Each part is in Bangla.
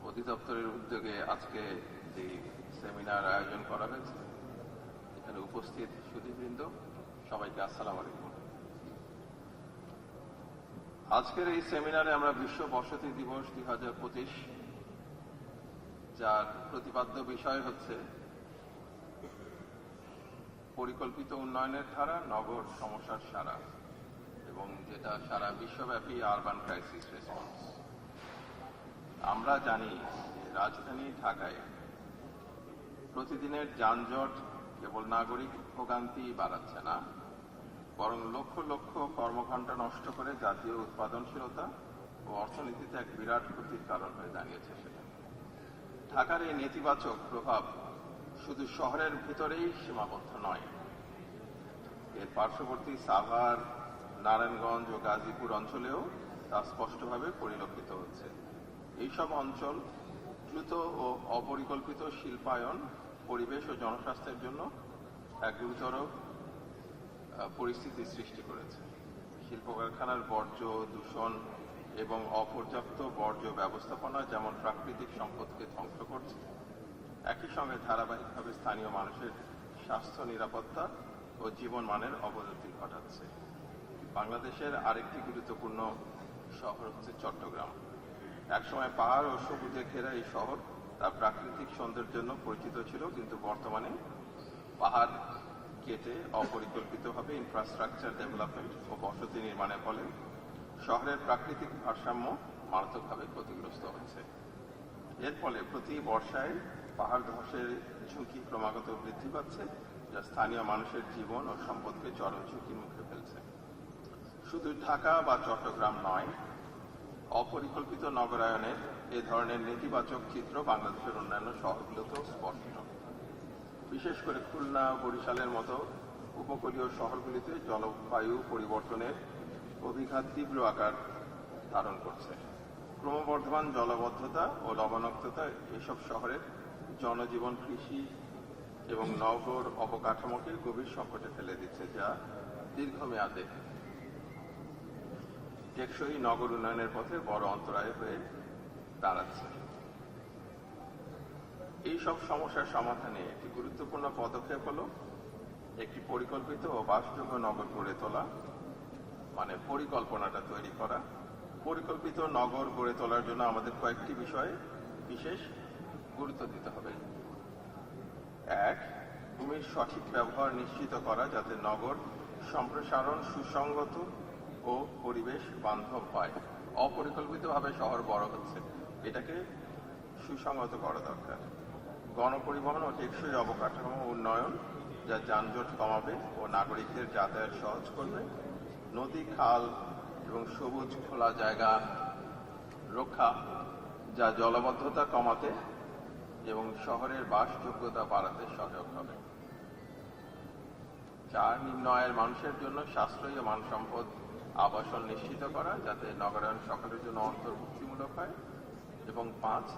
অধিদপ্তরের উদ্যোগে আজকে যে সেমিনার আয়োজন করা হয়েছে, এখানে উপস্থিত সুধীবৃন্দ সবাইকে আসসালামু আলাইকুম। আজকের এই সেমিনারে আমরা বিশ্ব বসতি দিবস 2025, যার প্রতিপাদ্য বিষয় হচ্ছে পরিকল্পিত উন্নয়নের ধারা, নগর সমস্যার সারা, এবং যেটা সারা বিশ্বব্যাপী আরবান ক্রাইসিস রেসপন্স। আমরা জানি রাজধানী ঢাকায় প্রতিদিনের যানজট কেবল নাগরিক ভোগান্তি বাড়াচ্ছে না, বরং লক্ষ লক্ষ কর্মঘণ্টা নষ্ট করে জাতীয় উৎপাদনশীলতা ও অর্থনীতিতে এক বিরাট ক্ষতির কারণ হয়ে দাঁড়িয়েছে। সেটা ঢাকার এই নেতিবাচক প্রভাব শুধু শহরের ভিতরেই সীমাবদ্ধ নয়, এর পার্শ্ববর্তী সাভার, নারায়ণগঞ্জ ও গাজীপুর অঞ্চলেও তা স্পষ্টভাবে পরিলক্ষিত হচ্ছে। এইসব অঞ্চল দ্রুত ও অপরিকল্পিত শিল্পায়ন পরিবেশ ও জনস্বাস্থ্যের জন্য এক গুরুতর পরিস্থিতি সৃষ্টি করেছে। শিল্প কারখানার বর্জ্য, দূষণ এবং অপর্যাপ্ত বর্জ্য ব্যবস্থাপনা যেমন প্রাকৃতিক সম্পদকে ধ্বংস করছে, একই সঙ্গে ধারাবাহিকভাবে স্থানীয় মানুষের স্বাস্থ্য, নিরাপত্তা ও জীবন মানের অবনতি ঘটাচ্ছে। বাংলাদেশের আরেকটি গুরুত্বপূর্ণ শহর হচ্ছে চট্টগ্রাম। একসময় পাহাড় ও সবুজে ঘেরা এই শহর তার প্রাকৃতিক সৌন্দর্যের জন্য পরিচিত ছিল, কিন্তু বর্তমানে পাহাড় কেটে অপরিকল্পিতভাবে ইনফ্রাস্ট্রাকচার ডেভেলপমেন্ট ও বসতি নির্মাণের ফলে শহরের প্রাকৃতিক ভারসাম্য মারাত্মকভাবে ক্ষতিগ্রস্ত হচ্ছে। এর ফলে প্রতি বর্ষায় পাহাড় ধসের ঝুঁকি ক্রমাগত বৃদ্ধি পাচ্ছে, যা স্থানীয় মানুষের জীবন ও সম্পদকে চরম ঝুঁকির মুখে ফেলছে। শুধু ঢাকা বা চট্টগ্রাম নয়, অপরিকল্পিত নগরায়নের এ ধরনের নেতিবাচক চিত্র বাংলাদেশের অন্যান্য শহরগুলোতেও স্পষ্ট। বিশেষ করে খুলনা, বরিশালের মতো উপকূলীয় শহরগুলিতে জলবায়ু পরিবর্তনের অভিঘাত তীব্র আকার ধারণ করছে। ক্রমবর্ধমান জলাবদ্ধতা ও লবণাক্ততা এসব শহরের জনজীবন, কৃষি এবং নগর অবকাঠামোকে গভীর সংকটে ফেলে দিচ্ছে, যা দীর্ঘমেয়াদে টেকসই নগর উন্নয়নের পথে বড় অন্তরায় হয়ে দাঁড়াচ্ছে। এই সব সমস্যার সমাধানে একটি গুরুত্বপূর্ণ পদক্ষেপ হল একটি পরিকল্পিত ও বাসযোগ্য নগর গড়ে তোলা, মানে পরিকল্পনাটা তৈরি করা। পরিকল্পিত নগর গড়ে তোলার জন্য আমাদের কয়েকটি বিষয়ে বিশেষ গুরুত্ব দিতে হবে। 1. ভূমির সঠিক ব্যবহার নিশ্চিত করা, যাতে নগর সম্প্রসারণ সুসংগত ও পরিবেশ বান্ধব হয়। অপরিকল্পিতভাবে শহর বড় হচ্ছে, এটাকে সুসংগত করা দরকার। গণপরিবহন ও টেকসই অবকাঠামো উন্নয়ন, যা যানজট কমাবে ও নাগরিকদের যাতায়াত সহজ করবে। নদী, খাল এবং সবুজ খোলা জায়গা রক্ষা, যা জলাবদ্ধতা কমাতে এবং শহরের বাসযোগ্যতা বাড়াতে সহায়ক হবে। 4. নিম্ন আয়ের মানুষের জন্য সাশ্রয়ী ও মানসম্পদ আবাসন নিশ্চিত করা, যাতে নগরায়ন সকলের জন্য অন্তর্ভুক্তিমূলক হয়। এবং 5.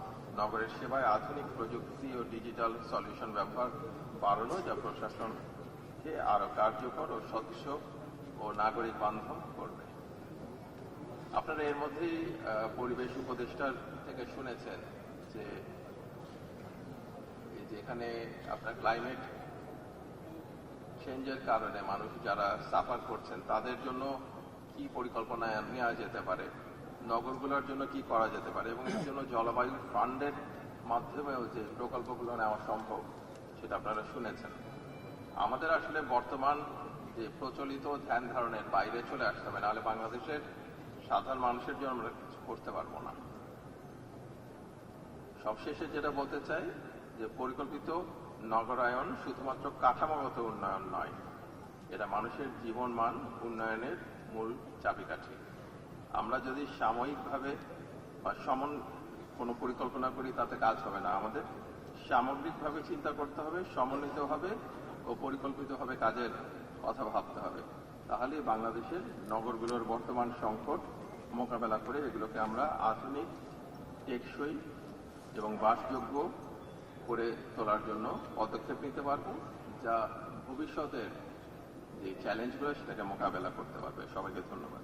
নগরের সেবায় আধুনিক প্রযুক্তি ও ডিজিটাল সলিউশন ব্যবহার বাড়ানো, যা প্রশাসনকে আরো কার্যকর ও স্বচ্ছ ও নাগরিক বান্ধব করবে। আপনারা এর মধ্যেই পরিবেশ উপদেষ্টার থেকে শুনেছেন যে এখানে আপনার ক্লাইমেট চেঞ্জের কারণে মানুষ যারা সাফার করছেন তাদের জন্য কি পরিকল্পনা নেওয়া যেতে পারে, নগরগুলোর জন্য কি করা যেতে পারে, এবং এর জন্য জলবায়ু ফান্ডের মাধ্যমেও যে প্রকল্পগুলো নেওয়া সম্ভব সেটা আপনারা শুনেছেন। আমাদের আসলে বর্তমান যে প্রচলিত ধ্যান ধারণের বাইরে চলে আসতে হবে, নাহলে বাংলাদেশের সাধারণ মানুষের জন্য আমরা কিছু করতে পারবো না। সবশেষে যেটা বলতে চাই যে পরিকল্পিত নগরায়ন শুধুমাত্র কাঠামোগত উন্নয়ন নয়, এটা মানুষের জীবন মান উন্নয়নের মূল চাবিকাঠি। আমরা যদি সাময়িকভাবে বা কোনো পরিকল্পনা করি তাতে কাজ হবে না। আমাদের সামগ্রিকভাবে চিন্তা করতে হবে, সমন্বিতভাবে ও পরিকল্পিতভাবে কাজের কথা ভাবতে হবে। তাহলেই বাংলাদেশের নগরগুলোর বর্তমান সংকট মোকাবেলা করে এগুলোকে আমরা আধুনিক, টেকসই এবং বাসযোগ্য করে তোলার জন্য পদক্ষেপ নিতে পারব, যা ভবিষ্যতের যে চ্যালেঞ্জগুলো সেটাকে মোকাবেলা করতে পারবে। সবাইকে ধন্যবাদ।